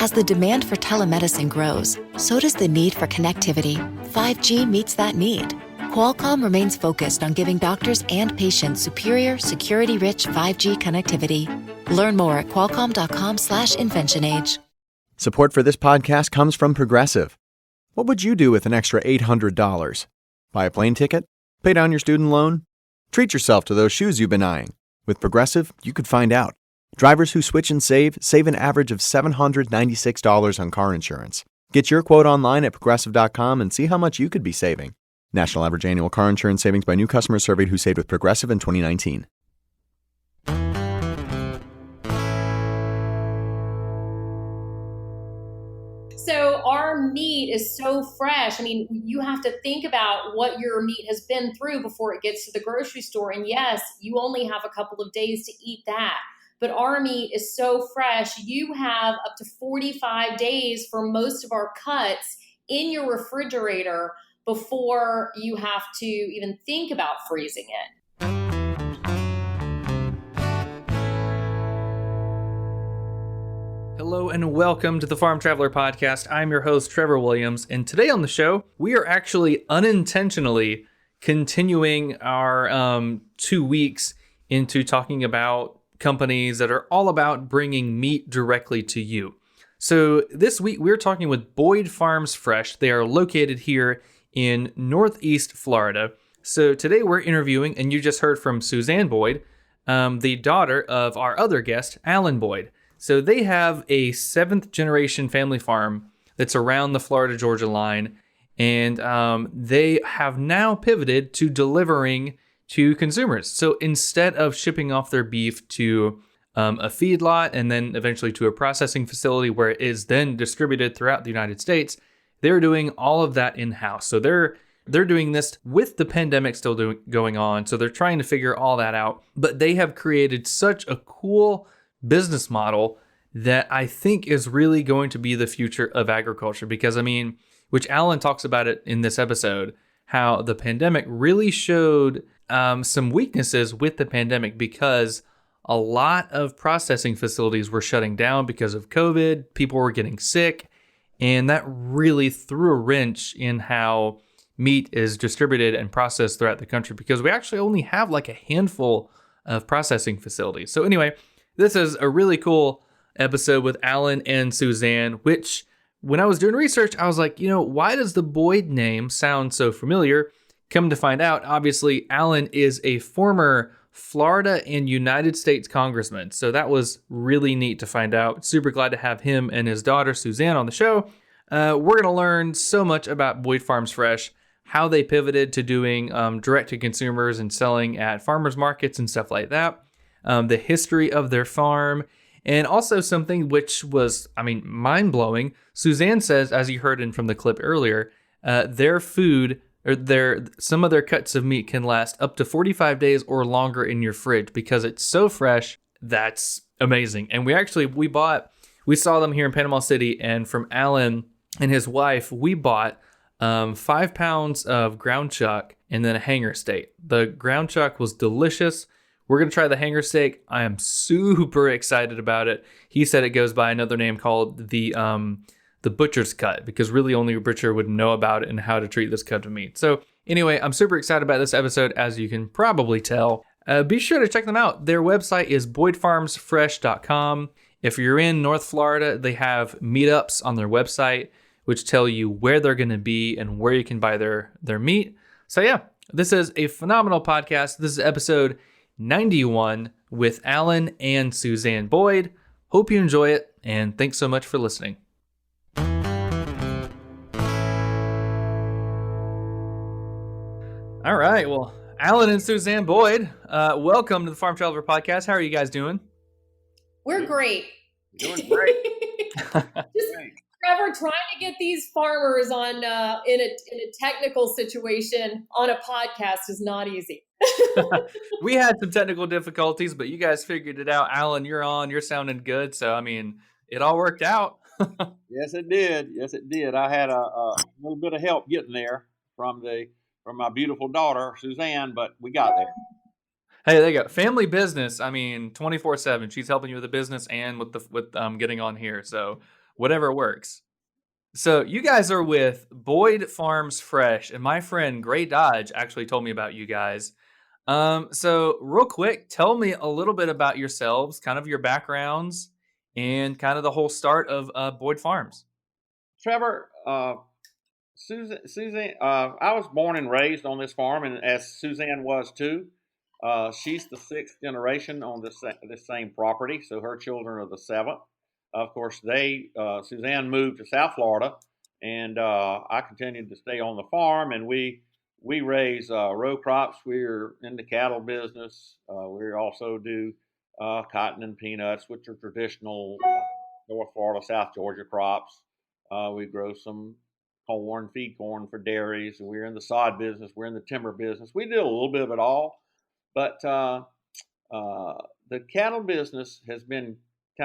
As the demand for telemedicine grows, so does the need for connectivity. 5G meets that need. Qualcomm remains focused on giving doctors and patients superior, security-rich 5G connectivity. Learn more at qualcomm.com/inventionage. Support for this podcast comes from Progressive. What would you do with an extra $800? Buy a plane ticket? Pay down your student loan? Treat yourself to those shoes you've been eyeing. With Progressive, you could find out. Drivers who switch and save an average of $796 on car insurance. Get your quote online at Progressive.com and see how much you could be saving. National average annual car insurance savings by new customers surveyed who saved with Progressive in 2019. So our meat is so fresh. I mean, you have to think about what your meat has been through before it gets to the grocery store. And yes, you only have a couple of days to eat that. But our meat is so fresh. You have up to 45 days for most of our cuts in your refrigerator before you have to even think about freezing it. Hello and welcome to the Farm Traveler Podcast. I'm your host, Trevor Williams, and today on the show, we are actually unintentionally continuing our 2 weeks into talking about companies that are all about bringing meat directly to you. So this week, we're talking with Boyd Farms Fresh. They are located here in Northeast Florida. So today we're interviewing, and you just heard from Suzanne Boyd, the daughter of our other guest, Alan Boyd. So they have a 7th generation family farm that's around the Florida-Georgia line, and they have now pivoted to delivering to consumers. So instead of shipping off their beef to a feedlot and then eventually to a processing facility where it is then distributed throughout the United States, they're doing all of that in-house. So they're doing this with the pandemic still going on. So they're trying to figure all that out. But they have created such a cool business model that I think is really going to be the future of agriculture. Because, I mean, which Alan talks about it in this episode, how the pandemic really showed some weaknesses with the pandemic because a lot of processing facilities were shutting down because of COVID. People were getting sick, and that really threw a wrench in how meat is distributed and processed throughout the country because we actually only have like a handful of processing facilities. So anyway, this is a really cool episode with Alan and Suzanne, which when I was doing research, I was like, why does the Boyd name sound so familiar? Come to find out, obviously, Alan is a former Florida and United States congressman. So that was really neat to find out. Super glad to have him and his daughter, Suzanne, on the show. We're going to learn so much about Boyd Farms Fresh, how they pivoted to doing direct to consumers and selling at farmers markets and stuff like that, the history of their farm, and also something which was, mind-blowing. Suzanne says, as you heard in from the clip earlier, their food or some of their cuts of meat can last up to 45 days or longer in your fridge because it's so fresh. That's amazing. And we saw them here in Panama City, and from Alan and his wife, we bought 5 pounds of ground chuck and then a hanger steak. The ground chuck was delicious. We're going to try the hanger steak. I am super excited about it. He said it goes by another name called the butcher's cut because really only a butcher would know about it and how to treat this cut of meat. So anyway, I'm super excited about this episode, as you can probably tell. Be sure to check them out. Their website is boydfarmsfresh.com. If you're in North Florida, they have meetups on their website, which tell you where they're going to be and where you can buy their meat. So yeah, this is a phenomenal podcast. This is episode 91 with Alan and Suzanne Boyd. Hope you enjoy it, and thanks so much for listening. All right, well, Alan and Suzanne Boyd, welcome to the Farm Traveler Podcast. How are you guys doing? We're great. Doing great. Trevor, trying to get these farmers on in a technical situation on a podcast is not easy. We had some technical difficulties, but you guys figured it out. Alan, you're on. You're sounding good. So, it all worked out. Yes, it did. I had a little bit of help getting there from my beautiful daughter, Suzanne, but we got there. Hey, there you go. Family business. 24/7. She's helping you with the business and with getting on here. So whatever works. So you guys are with Boyd Farms Fresh, and my friend Gray Dodge actually told me about you guys. So real quick, tell me a little bit about yourselves, kind of your backgrounds, and kind of the whole start of Boyd Farms. Trevor, Suzanne, I was born and raised on this farm, and as Suzanne was too. She's the sixth generation on this same property, so her children are the seventh. Of course, Suzanne moved to South Florida, and I continued to stay on the farm, and we raise row crops. We're in the cattle business. We also do cotton and peanuts, which are traditional North Florida, South Georgia crops. We grow some corn, feed corn for dairies. We're in the sod business. We're in the timber business. We do a little bit of it all. But the cattle business has been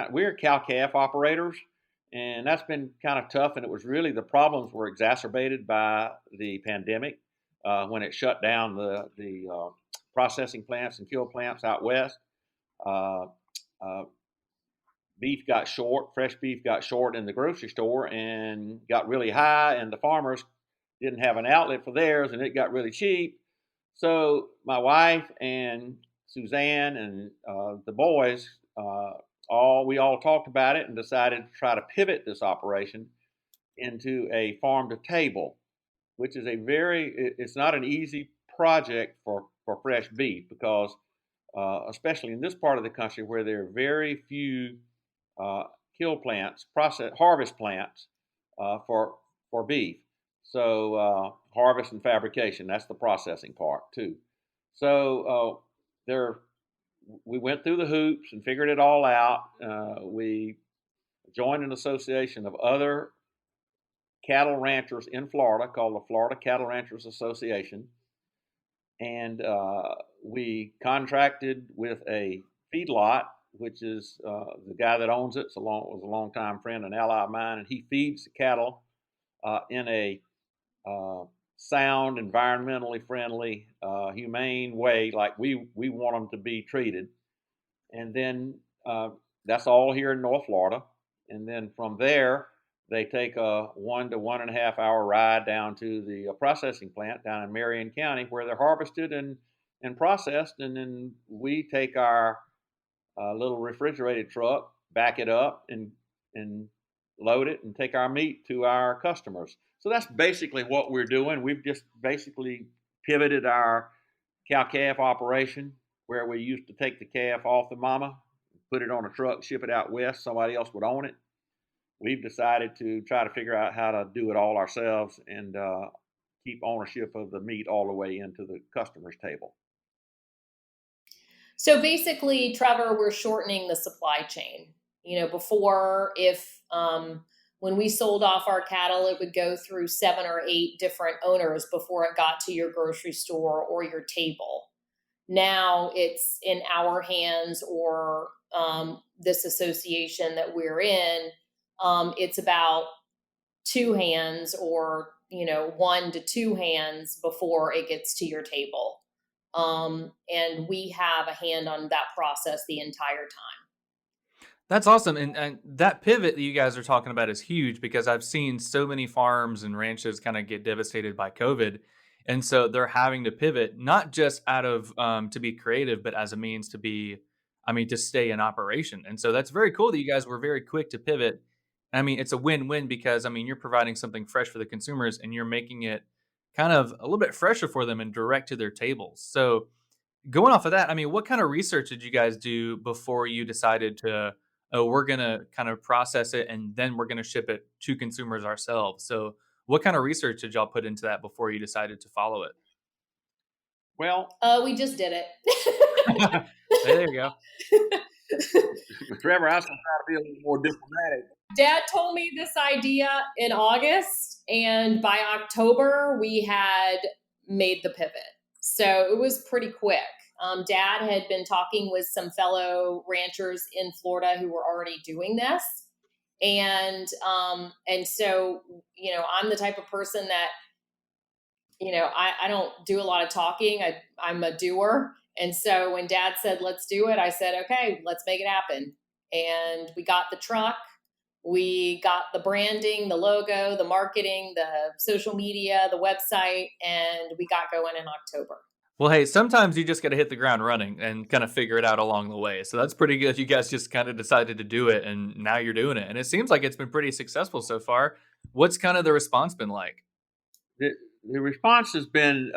we're cow-calf operators, and that's been kind of tough. And it was really the problems were exacerbated by the pandemic when it shut down the processing plants and kill plants out west. Uh, uh, fresh beef got short in the grocery store and got really high, and the farmers didn't have an outlet for theirs, and it got really cheap. So my wife and Suzanne and the boys, we all talked about it and decided to try to pivot this operation into a farm to table, which is it's not an easy project for fresh beef because especially in this part of the country where there are very few kill plants, harvest plants for beef. So harvest and fabrication, that's the processing part too. So we went through the hoops and figured it all out. We joined an association of other cattle ranchers in Florida called the Florida Cattle Ranchers Association. And we contracted with a feedlot, which is the guy that owns it was a longtime friend and ally of mine, and he feeds the cattle in a sound, environmentally friendly, humane way, like we want them to be treated. And then that's all here in North Florida. And then from there, they take a 1 to 1.5 hour ride down to the processing plant down in Marion County, where they're harvested and processed. And then we take our little refrigerated truck, back it up, and load it, and take our meat to our customers. So that's basically what we're doing. We've just basically pivoted our cow-calf operation, where we used to take the calf off the mama, put it on a truck, ship it out west, somebody else would own it. We've decided to try to figure out how to do it all ourselves and keep ownership of the meat all the way into the customer's table. So basically, Trevor, we're shortening the supply chain. Before, when we sold off our cattle, it would go through 7 or 8 different owners before it got to your grocery store or your table. Now it's in our hands, or this association that we're in. It's about 2 hands, or 1 to 2 hands before it gets to your table. And we have a hand on that process the entire time. That's awesome. And that pivot that you guys are talking about is huge, because I've seen so many farms and ranches kind of get devastated by COVID. And so they're having to pivot, not just out of to be creative, but as a means to stay in operation. And so that's very cool that you guys were very quick to pivot. It's a win-win, because you're providing something fresh for the consumers, and you're making it kind of a little bit fresher for them and direct to their tables. So going off of that, what kind of research did you guys do before you decided to, we're going to kind of process it and then we're going to ship it to consumers ourselves? So what kind of research did y'all put into that before you decided to follow it? Well, we just did it. There you go. Trevor, I was going to try to be a little more diplomatic. Dad told me this idea in August, and by October, we had made the pivot. So it was pretty quick. Dad had been talking with some fellow ranchers in Florida who were already doing this. And so, I'm the type of person that, I don't do a lot of talking. I'm a doer. And so when Dad said, let's do it, I said, okay, let's make it happen. And we got the truck. We got the branding, the logo, the marketing, the social media, the website, and we got going in October. Well, hey, sometimes you just got to hit the ground running and kind of figure it out along the way. So that's pretty good. You guys just kind of decided to do it, and now you're doing it. And it seems like it's been pretty successful so far. What's kind of the response been like? The, the response has been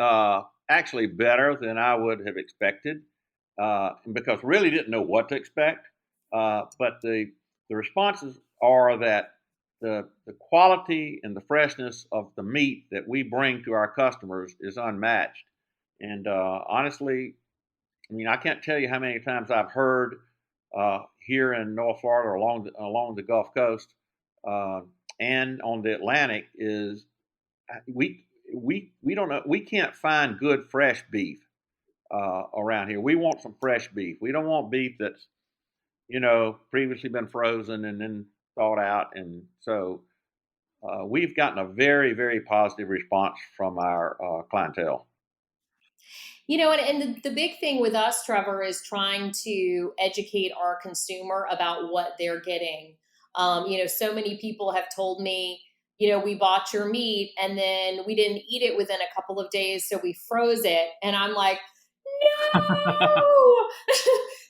actually better than I would have expected, because really didn't know what to expect. But the responses are that the quality and the freshness of the meat that we bring to our customers is unmatched. And honestly, I mean, I can't tell you how many times I've heard here in North Florida or along the Gulf Coast uh, and on the Atlantic is we don't know, we can't find good fresh beef around here. We want some fresh beef. We don't want beef that's previously been frozen and then thawed out. And so we've gotten a very, very positive response from our clientele. And the big thing with us, Trevor, is trying to educate our consumer about what they're getting. So many people have told me, we bought your meat and then we didn't eat it within a couple of days, so we froze it. And I'm like, no.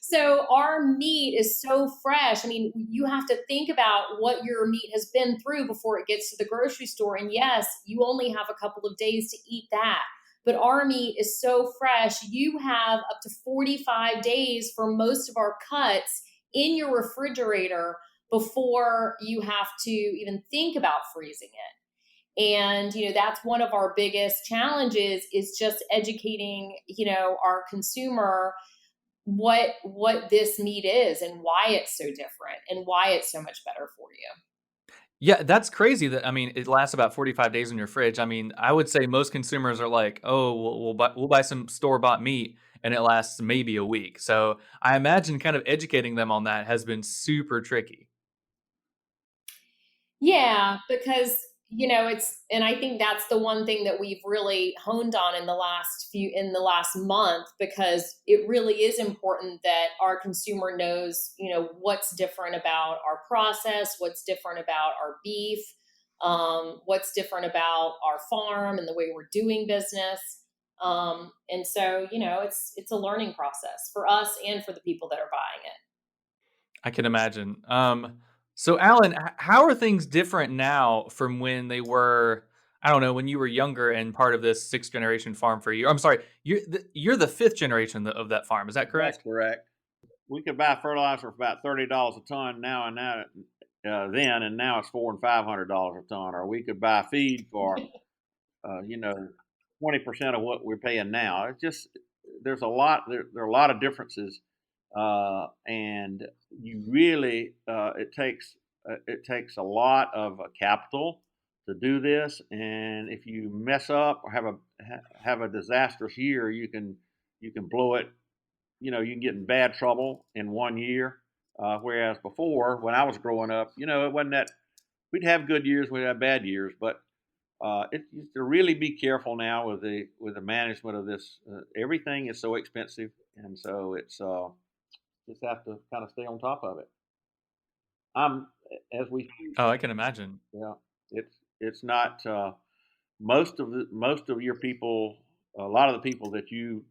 So our meat is so fresh. I mean, you have to think about what your meat has been through before it gets to the grocery store. And yes, you only have a couple of days to eat that. But our meat is so fresh. You have up to 45 days for most of our cuts in your refrigerator before you have to even think about freezing it. And, that's one of our biggest challenges is just educating, our consumer what this meat is and why it's so different and why it's so much better for you. Yeah, that's crazy that, I mean, it lasts about 45 days in your fridge. I mean, I would say most consumers are like, "Oh, we'll buy some store-bought meat and it lasts maybe a week." So, I imagine kind of educating them on that has been super tricky. Yeah, because and I think that's the one thing that we've really honed on in the last month, because it really is important that our consumer knows, what's different about our process, what's different about our beef, what's different about our farm and the way we're doing business. And so, it's a learning process for us and for the people that are buying it. I can imagine. So Alan, how are things different now from when they were, I don't know, when you were younger and part of this sixth generation farm for you? I'm sorry, you're the fifth generation of that farm. Is that That's correct? correct. We could buy fertilizer for about $30 a ton now, and now then, and now it's $400 and $500 a ton. Or we could buy feed for uh, you know 20% of what we're paying now. It's just there's a lot there are a lot of differences, and you really it takes a lot of capital to do this. And if you mess up or have a disastrous year, you can blow it. You can get in bad trouble in one year. Whereas before, when I was growing up, it wasn't that we'd have good years, we'd have bad years, but you to really be careful now with the management of this. Everything is so expensive, and so it's just have to kind of stay on top of it. I'm as we Oh, I can imagine. Yeah, it's not most of your people. A lot of the people that you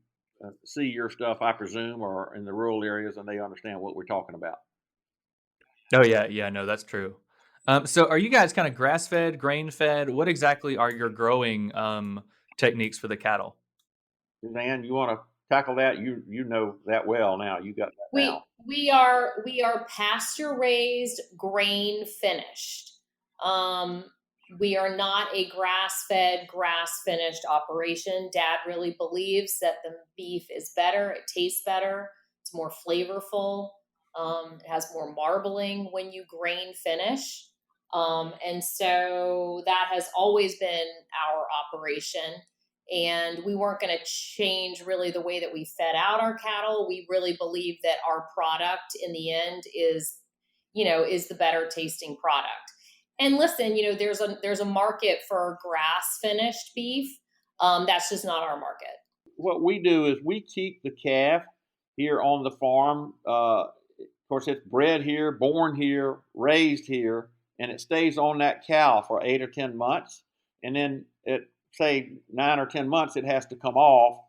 see your stuff, I presume, are in the rural areas, and they understand what we're talking about. Oh yeah, yeah, no, that's true. So are you guys kind of grass fed, grain fed? What exactly are your growing techniques for the cattle? Suzanne, you want to tackle that? You know that well now. You got that We now. we are pasture raised, grain finished. Um, we are not a grass fed, grass finished operation. Dad really believes that the beef is better. It tastes better. It's more flavorful. It has more marbling when you grain finish. And so that has always been our operation. And we weren't going to change really the way that we fed out our cattle. We really believe that our product in the end is the better tasting product. And listen, there's a market for grass finished beef. That's just not our market. What we do is we keep the calf here on the farm. Of course, it's bred here, born here, raised here, and it stays on that cow for 8 or 10 months. And then at say 9 or 10 months, it has to come off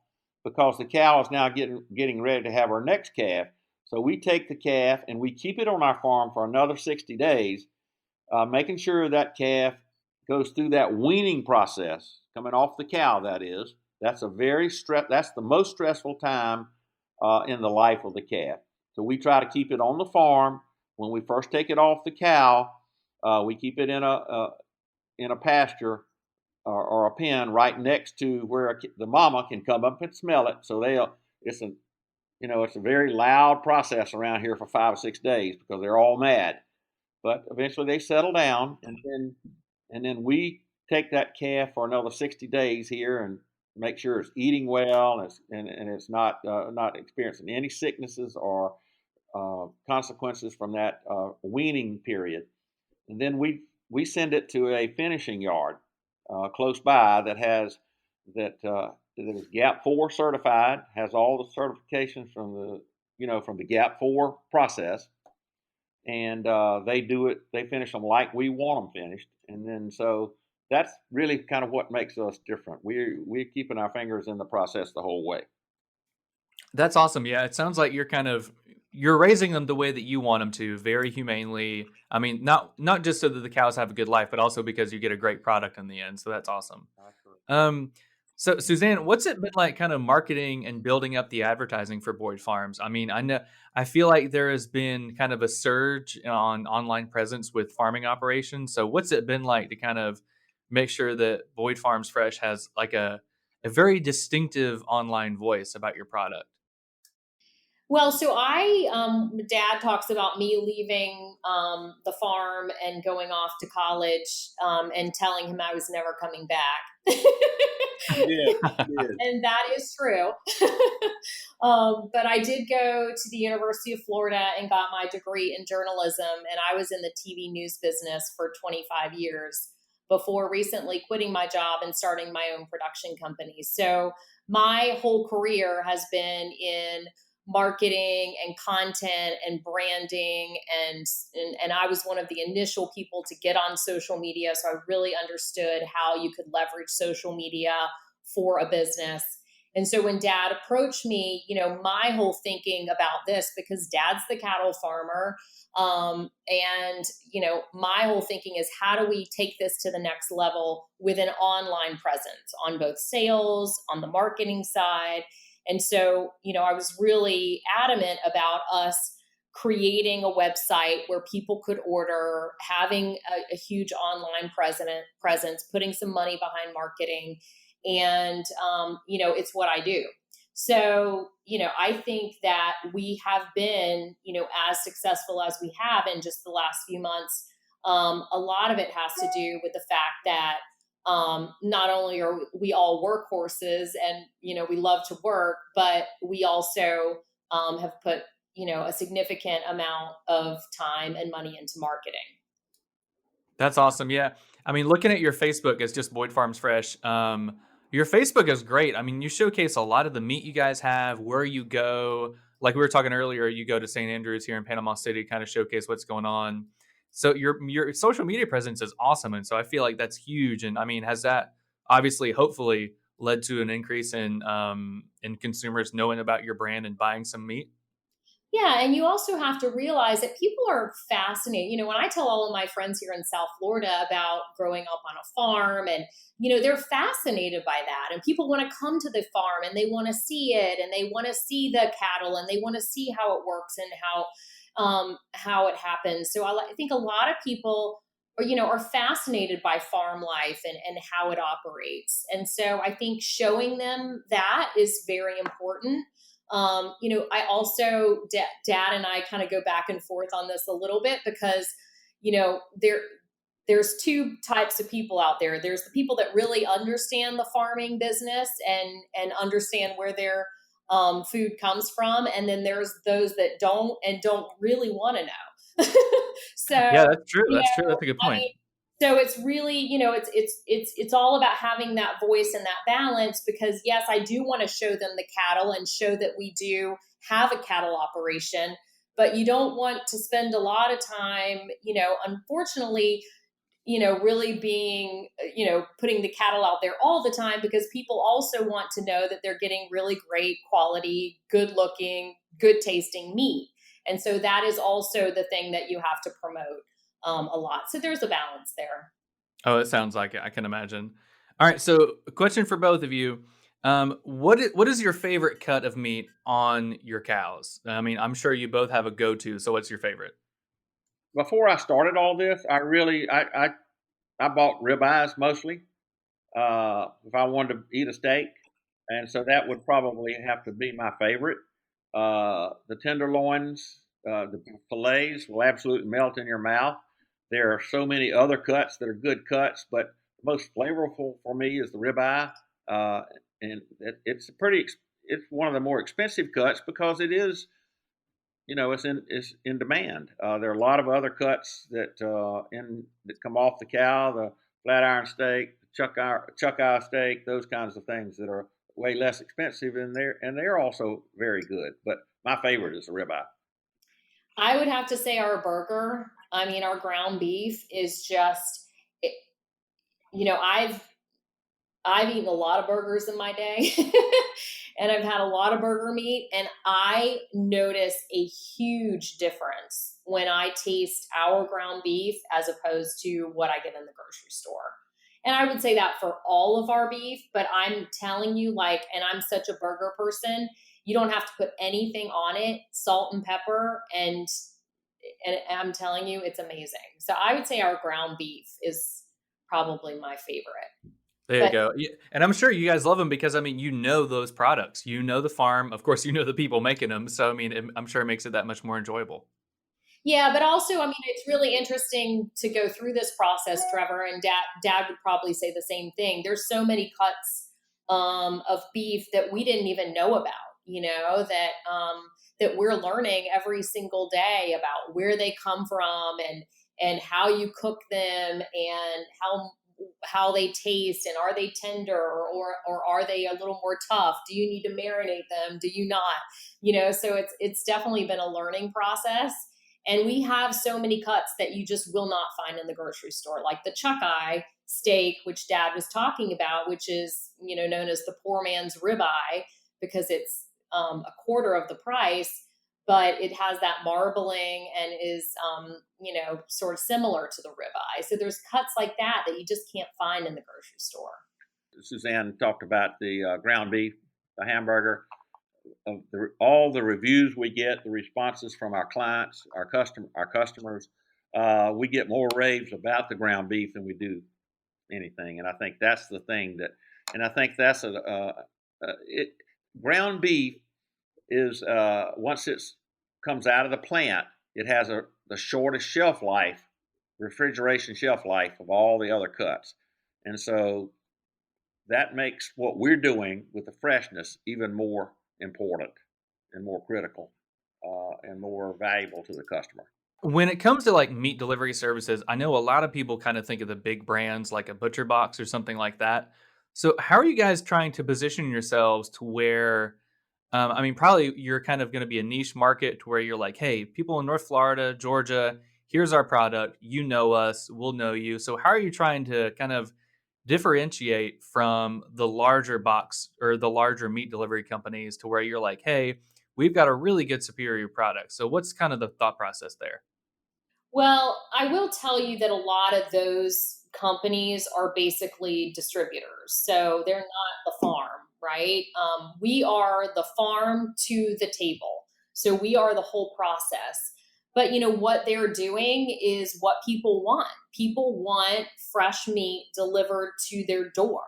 because the cow is now getting ready to have her next calf. So we take the calf and we keep it on our farm for another 60 days, making sure that calf goes through that weaning process, coming off the cow, that is. That's that's the most stressful time in the life of the calf. So we try to keep it on the farm. When we first take it off the cow, we keep it in a pasture or a pen right next to where the mama can come up and smell it. So it's a very loud process around here for 5 or 6 days because they're all mad. But eventually they settle down, and then we take that calf for another 60 days here and make sure it's eating well and it's not experiencing any sicknesses or consequences from that weaning period. And then we send it to a finishing yard close by that is GAP 4 certified, has all the certifications from the GAP 4 process, and they finish them like we want them finished. And then so that's really kind of what makes us different. We're keeping our fingers in the process the whole way. That's awesome. Yeah, it sounds like you're raising them the way that you want them to, very humanely. I mean, not just so that the cows have a good life, but also because you get a great product in the end. So that's awesome. So Suzanne, what's it been like kind of marketing and building up the advertising for Boyd Farms? I mean, I feel like there has been kind of a surge on online presence with farming operations. So what's it been like to kind of make sure that Boyd Farms Fresh has like a very distinctive online voice about your product? Well, so Dad talks about me leaving the farm and going off to college and telling him I was never coming back. Yeah. And that is true. But I did go to the University of Florida and got my degree in journalism, and I was in the TV news business for 25 years before recently quitting my job and starting my own production company. So my whole career has been in marketing and content and branding, and I was one of the initial people to get on social media, so I really understood how you could leverage social media for a business. And so when Dad approached me, my whole thinking about this, because Dad's the cattle farmer, and my whole thinking is, how do we take this to the next level with an online presence on both sales, on the marketing side? And so, I was really adamant about us creating a website where people could order, having a huge online presence, putting some money behind marketing. And, it's what I do. So, I think that we have been, as successful as we have in just the last few months. A lot of it has to do with the fact that not only are we all workhorses and, we love to work, but we also have put, a significant amount of time and money into marketing. That's awesome. Yeah. I mean, looking at your Facebook as just Boyd Farms Fresh, your Facebook is great. I mean, you showcase a lot of the meat you guys have, where you go. Like we were talking earlier, you go to St. Andrews here in Panama City, kind of showcase what's going on. So your social media presence is awesome. And so I feel like that's huge. And I mean, has that obviously, hopefully led to an increase in consumers knowing about your brand and buying some meat? Yeah, and you also have to realize that people are fascinated. When I tell all of my friends here in South Florida about growing up on a farm, and they're fascinated by that, and people want to come to the farm and they want to see it, and they want to see the cattle, and they want to see how it works and how it happens. So I think a lot of people are fascinated by farm life and how it operates, and so I think showing them that is very important. I also, Dad and I kind of go back and forth on this a little bit because, there's two types of people out there. There's the people that really understand the farming business and understand where their food comes from. And then there's those that don't and don't really want to know. So yeah, that's true. That's true. That's a good point. So it's really, it's all about having that voice and that balance, because yes, I do want to show them the cattle and show that we do have a cattle operation, but you don't want to spend a lot of time, unfortunately, really being, putting the cattle out there all the time, because people also want to know that they're getting really great quality, good looking, good tasting meat. And so that is also the thing that you have to promote a lot. So there's a balance there. Oh, it sounds like it. I can imagine. All right, so a question for both of you. What is your favorite cut of meat on your cows? I mean, I'm sure you both have a go-to, so what's your favorite? Before I started all this, I bought ribeyes mostly. If I wanted to eat a steak, and so that would probably have to be my favorite. The tenderloins, the fillets will absolutely melt in your mouth. There are so many other cuts that are good cuts, but the most flavorful for me is the ribeye, and it's one of the more expensive cuts because it is, it's in demand. There are a lot of other cuts that come off the cow, the flat iron steak, the chuck eye steak, those kinds of things that are way less expensive, and they're also very good. But my favorite is the ribeye. I would have to say our burger. I mean, our ground beef is just, it, I've eaten a lot of burgers in my day and I've had a lot of burger meat, and I notice a huge difference when I taste our ground beef as opposed to what I get in the grocery store. And I would say that for all of our beef, but I'm telling you, and I'm such a burger person, you don't have to put anything on it, salt and pepper, and I'm telling you, it's amazing. So I would say our ground beef is probably my favorite. There you But go. Yeah, and I'm sure you guys love them because I mean, you know those products, you know the farm, of course, you know the people making them. So I mean, I'm sure it makes it that much more enjoyable. yeah, but also, I mean, it's really interesting to go through this process, Trevor, and Dad would probably say the same thing. There's so many cuts of beef that we didn't even know about, that we're learning every single day about where they come from, and how you cook them, and how they taste, and are they tender, or are they a little more tough? Do you need to marinate them? Do you not? So it's definitely been a learning process. And we have so many cuts that you just will not find in the grocery store, like the chuck eye steak, which Dad was talking about, which is, known as the poor man's ribeye, because it's a quarter of the price, but it has that marbling and is, sort of similar to the ribeye. So there's cuts like that you just can't find in the grocery store. Suzanne talked about the ground beef, the hamburger. All the reviews we get, the responses from our clients, our customers, we get more raves about the ground beef than we do anything. And I think that's the thing and I think that's ground beef is once it comes out of the plant, it has the shortest shelf life, refrigeration shelf life of all the other cuts, and so that makes what we're doing with the freshness even more important and more critical, and more valuable to the customer. When it comes to like meat delivery services, I know a lot of people kind of think of the big brands like a Butcher Box or something like that. So, how are you guys trying to position yourselves to where, I mean, probably you're kind of going to be a niche market to where you're like, hey, people in North Florida, Georgia, here's our product. You know us, we'll know you. So, how are you trying to kind of differentiate from the larger box or the larger meat delivery companies to where you're like, hey, we've got a really good superior product? So, what's kind of the thought process there? Well, I will tell you that a lot of those companies are basically distributors. So they're not the farm, right? We are the farm to the table. So we are the whole process. But what they're doing is what people want. People want fresh meat delivered to their door.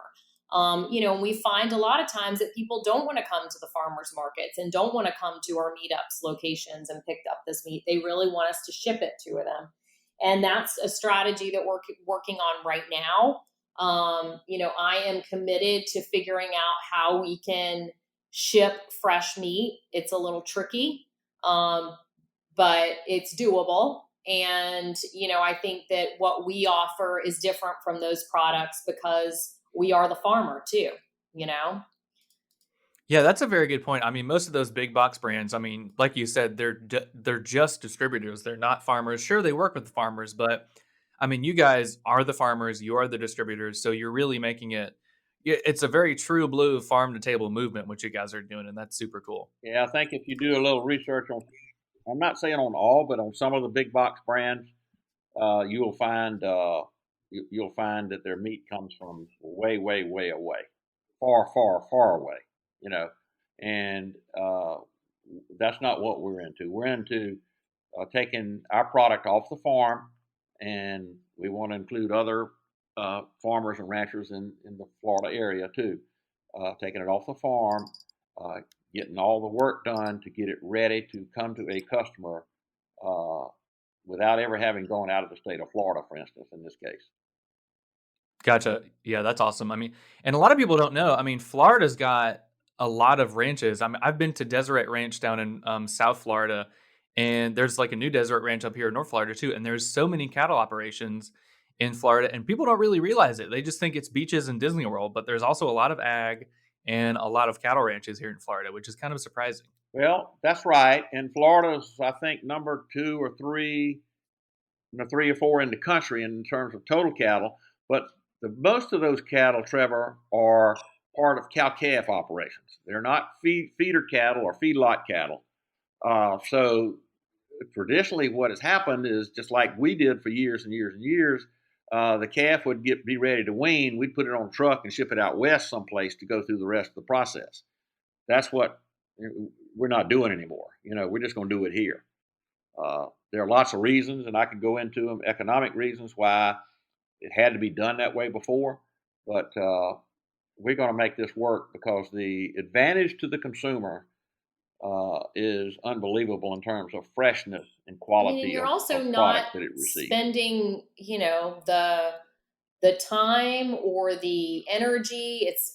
And we find a lot of times that people don't want to come to the farmers markets and don't want to come to our meetups locations and pick up this meat. They really want us to ship it to them. And that's a strategy that we're working on right now. I am committed to figuring out how we can ship fresh meat. It's a little tricky, but it's doable. And, I think that what we offer is different from those products because we are the farmer too, you know? Yeah, that's a very good point. I mean, most of those big box brands, I mean, like you said, they're just distributors. They're not farmers. Sure, they work with the farmers, but I mean, you guys are the farmers. You are the distributors, so you're really making it. It's a very true blue farm to table movement, what you guys are doing, and that's super cool. Yeah, I think if you do a little research on, I'm not saying on all, but on some of the big box brands, you'll find you'll find that their meat comes from way, way, way away, far, far, far away. You know, and that's not what we're into. We're into taking our product off the farm, and we want to include other farmers and ranchers in the Florida area too. Taking it off the farm, uh, getting all the work done to get it ready to come to a customer uh, without ever having gone out of the state of Florida, for instance, in this case. Gotcha. Yeah, that's awesome. I mean, and a lot of people don't know. I mean, Florida's got a lot of ranches. I mean, I've been to Deseret Ranch down in South Florida, and there's like a new Deseret Ranch up here in North Florida too. And there's so many cattle operations in Florida, and people don't really realize it. They just think it's beaches and Disney World, but there's also a lot of ag and a lot of cattle ranches here in Florida, which is kind of surprising. Well, that's right. And Florida's, I think, number two or three, three or four in the country in terms of total cattle. But most of those cattle, Trevor, are part of cow calf operations. They're not feeder cattle or feedlot cattle. So traditionally, what has happened is just like we did for years and years and years. The calf would be ready to wean. We'd put it on a truck and ship it out west someplace to go through the rest of the process. That's what we're not doing anymore. We're just going to do it here. There are lots of reasons, and I could go into them, economic reasons why it had to be done that way before, but we're going to make this work because the advantage to the consumer is unbelievable in terms of freshness and I mean, and quality you're of, also of not product that it receives. spending, the time or the energy. It's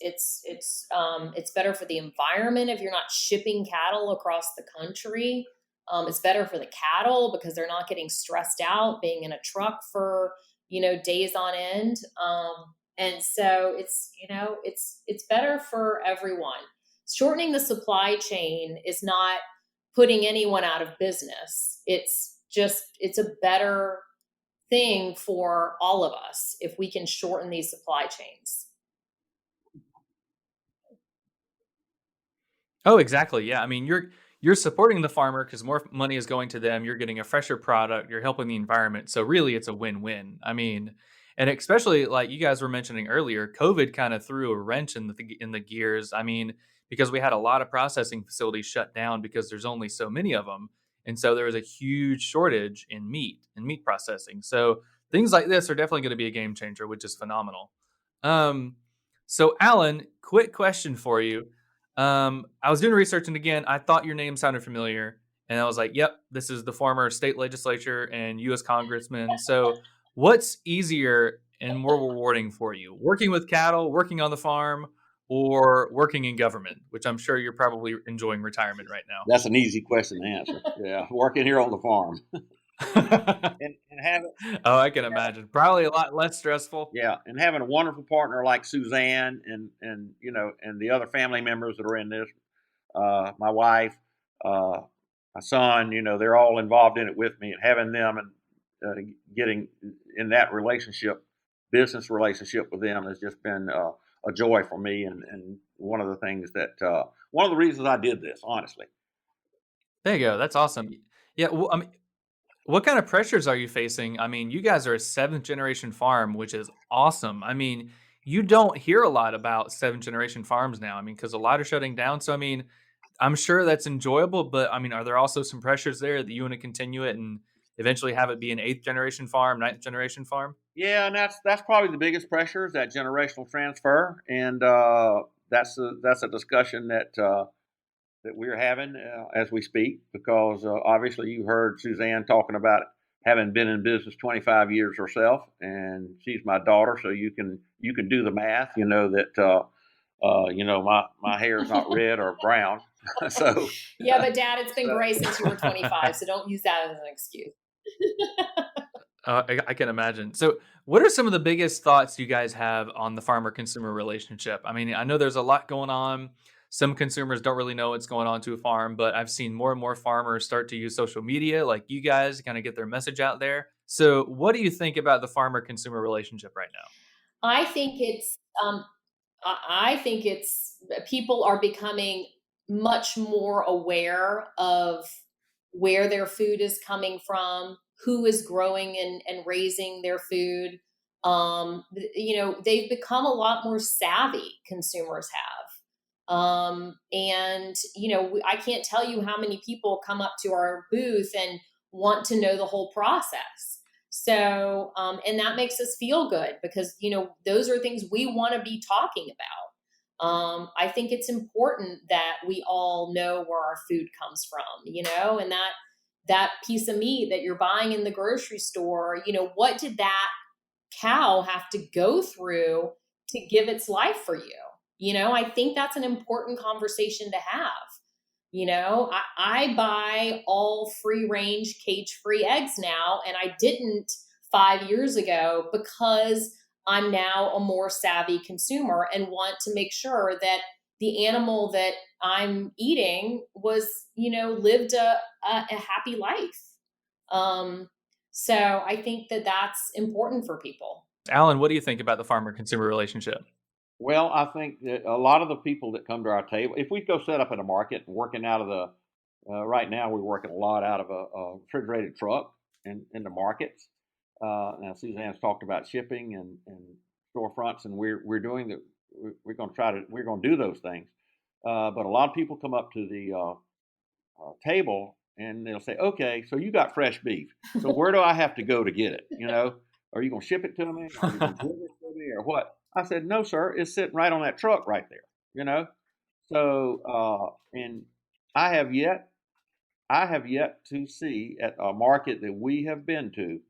better for the environment if you're not shipping cattle across the country. It's better for the cattle because they're not getting stressed out being in a truck for days on end. And so it's better for everyone. Shortening the supply chain is not putting anyone out of business. It's a better thing for all of us if we can shorten these supply chains. Oh, exactly. Yeah. I mean, you're supporting the farmer because more money is going to them. You're getting a fresher product. You're helping the environment. So really, it's a win-win. I mean, and especially like you guys were mentioning earlier, COVID kind of threw a wrench in the gears. I mean, because we had a lot of processing facilities shut down because there's only so many of them, and so there was a huge shortage in meat and meat processing. So things like this are definitely going to be a game changer, which is phenomenal. Um, so Alan, quick question for you. I was doing research, and again, I thought your name sounded familiar, and I was like, "Yep, this is the former state legislature and U.S. congressman." So, what's easier and more rewarding for you, working with cattle, working on the farm, or working in government? Which I'm sure you're probably enjoying retirement right That's an easy question to answer. Yeah, working here on the farm now. and having Oh, I can imagine. Probably a lot less stressful. yeah, and having a wonderful partner like Suzanne and and the other family members that are in this, my wife, uh, my son, they're all involved in it with me, and having them and getting in that relationship, business relationship with them has just been a joy for me, and one of the things that one of the reasons I did this, honestly. There you go. That's awesome. Yeah. Well, I mean, what kind of pressures are you facing? I mean, you guys are a seventh generation farm, which is awesome. I mean, you don't hear a lot about seventh generation farms now. I mean, because a lot are shutting down. So, I mean, I'm sure that's enjoyable, but I mean, are there also some pressures there that you want to continue it and eventually have it be an eighth generation farm, ninth generation farm? Yeah, and that's probably the biggest pressure is that generational transfer, and that's a discussion that we're having as we speak because obviously you heard Suzanne talking about having been in business 25 years herself, and she's my daughter, so you can do the math. You know that my hair is not red or brown, so Yeah, but Dad, it's been so gray since you were 25, so don't use that as an excuse. I can imagine. So, what are some of the biggest thoughts you guys have on the farmer consumer relationship? I mean, I know there's a lot going on. some consumers don't really know what's going on to a farm, but I've seen more and more farmers start to use social media like you guys to kind of get their message out there. So what do you think about the farmer consumer relationship right now? I think it's I think it's people are becoming much more aware of where their food is coming from, who is growing and raising their food. They've become a lot more savvy, consumers have. And, I can't tell you how many people come up to our booth and want to know the whole process. So, and that makes us feel good because, those are things we want to be talking about. I think it's important that we all know where our food comes from, and that piece of meat that you're buying in the grocery store, what did that cow have to go through to give its life for you? I think that's an important conversation to have. I buy all free range, cage free eggs now, and I didn't 5 years ago because I'm now a more savvy consumer and want to make sure that the animal that I'm eating was, lived a happy life. So I think that that's important for people. Alan, what do you think about the farmer consumer relationship? Well, I think that a lot of the people that come to our table, if we go set up in a market and working out of right now we're working a lot out of a refrigerated truck in the markets. Now Suzanne's talked about shipping and storefronts, and we're doing that. We're going to do those things. But a lot of people come up to the table and they'll say, "Okay, so you got fresh beef. So where do I have to go to get it? Are you going to ship it to me? Are you going to deliver it to me, or what?" I said, "No, sir. It's sitting right on that truck right there." So and I have yet to see at a market that we have been to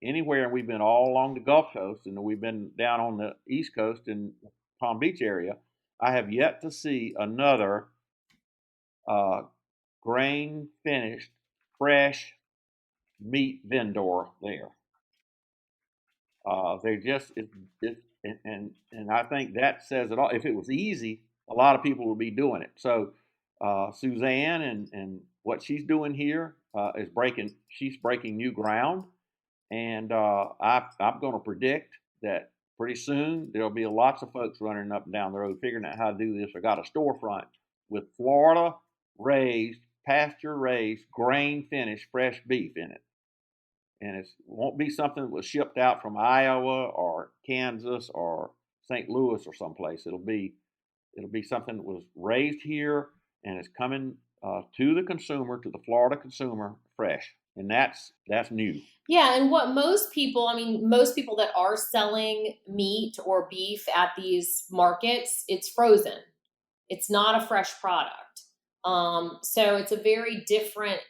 anywhere. We've been all along the Gulf Coast, and we've been down on the East Coast in Palm Beach area. I have yet to see another grain finished, fresh meat vendor there. They just and I think that says it all. If it was easy, a lot of people would be doing it. So Suzanne and what she's doing here is she's breaking new ground, and I'm going to predict that pretty soon there'll be lots of folks running up and down the road figuring out how to do this. I got a storefront with Florida raised, pasture raised, grain finished, fresh beef in it. And it won't be something that was shipped out from Iowa or Kansas or St. Louis or someplace. It'll be something that was raised here and is coming to the consumer, to the Florida consumer, fresh, and that's new. Yeah, and most people that are selling meat or beef at these markets, it's frozen. It's not a fresh product. So it's a very different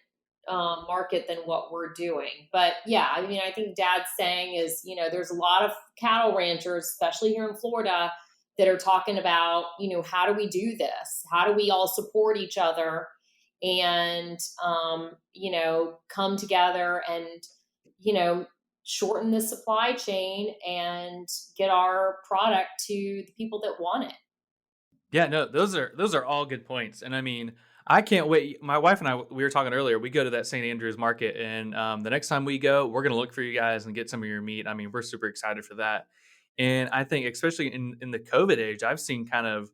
market than what we're doing. But yeah, I think Dad's saying is, there's a lot of cattle ranchers, especially here in Florida, that are talking about, how do we do this? How do we all support each other and, come together and, shorten the supply chain and get our product to the people that want it. Yeah, no, those are all good points. And I can't wait. My wife and I, we were talking earlier, we go to that St. Andrews market, and the next time we go, we're going to look for you guys and get some of your meat. We're super excited for that. And I think especially in the COVID age, I've seen kind of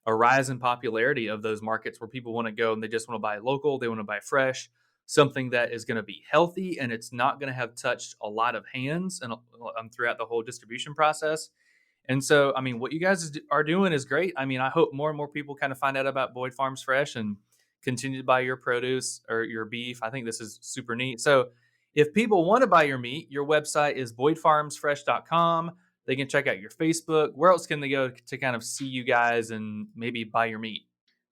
a rise in popularity of those markets where people want to go and they just want to buy local, they want to buy fresh, something that is going to be healthy and it's not going to have touched a lot of hands and throughout the whole distribution process. And so, what you guys are doing is great. I hope more and more people kind of find out about Boyd Farms Fresh and continue to buy your produce or your beef. I think this is super neat. So if people want to buy your meat, your website is boydfarmsfresh.com. They can check out your Facebook. Where else can they go to kind of see you guys and maybe buy your meat?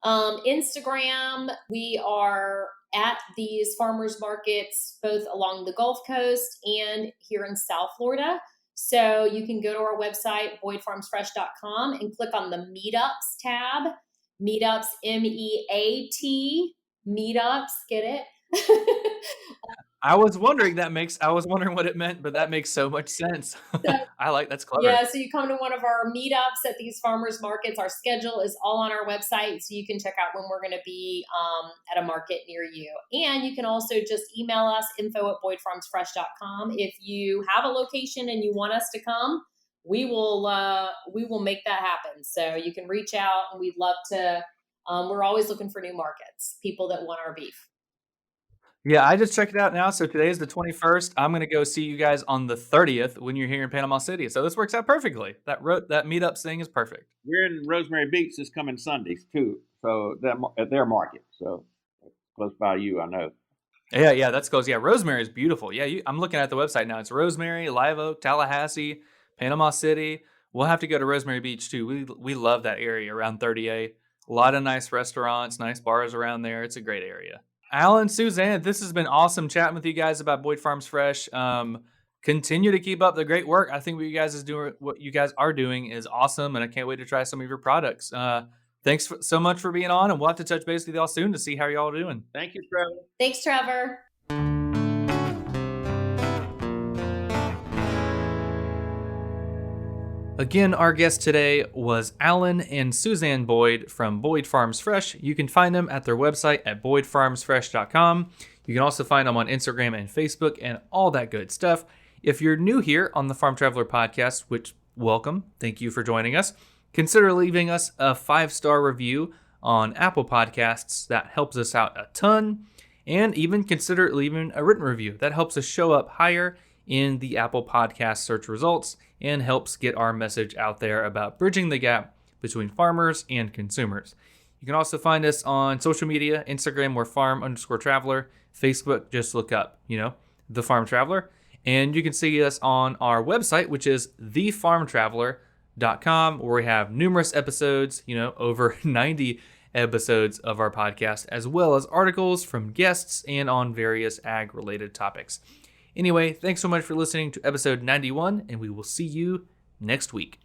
Instagram, we are at these farmers markets, both along the Gulf Coast and here in South Florida. So you can go to our website, boydfarmsfresh.com, and click on the Meetups tab. Meetups, MEAT, Meetups, get it? I was wondering what it meant, but that makes so much sense. So, That's clever. yeah, so you come to one of our meetups at these farmers markets. Our schedule is all on our website, so you can check out when we're going to be at a market near you. And you can also just email us, info@boydfarmsfresh.com. If you have a location and you want us to come, we will make that happen. So you can reach out, and we'd love to. We're always looking for new markets, people that want our beef. Yeah, I just checked it out now. So today is the 21st. I'm going to go see you guys on the 30th when you're here in Panama City. So this works out perfectly. That meetup thing is perfect. We're in Rosemary Beach this coming Sundays too, so at their market. So close by you, I know. Yeah, that's close. Yeah, Rosemary is beautiful. Yeah, I'm looking at the website now. It's Rosemary, Live Oak, Tallahassee, Panama City. We'll have to go to Rosemary Beach too. We love that area around 30A. A lot of nice restaurants, nice bars around there. It's a great area. Alan, Suzanne, this has been awesome chatting with you guys about Boyd Farms Fresh. Continue to keep up the great work. I think what you guys are doing is awesome, and I can't wait to try some of your products. Thanks so much for being on, and we'll have to touch base with y'all soon to see how y'all are doing. Thank you, Trevor. Thanks, Trevor. Again, our guest today was Alan and Suzanne Boyd from Boyd Farms Fresh. You can find them at their website at boydfarmsfresh.com. You can also find them on Instagram and Facebook and all that good stuff. If you're new here on the Farm Traveler podcast, which welcome, thank you for joining us, consider leaving us a 5-star review on Apple Podcasts. That helps us out a ton. And even consider leaving a written review. That helps us show up higher in the Apple Podcast search results and helps get our message out there about bridging the gap between farmers and consumers. You can also find us on social media. Instagram, we're farm_traveler. Facebook, just look up, The Farm Traveler. And you can see us on our website, which is thefarmtraveler.com, where we have numerous episodes, over 90 episodes of our podcast, as well as articles from guests and on various ag-related topics. Anyway, thanks so much for listening to episode 91, and we will see you next week.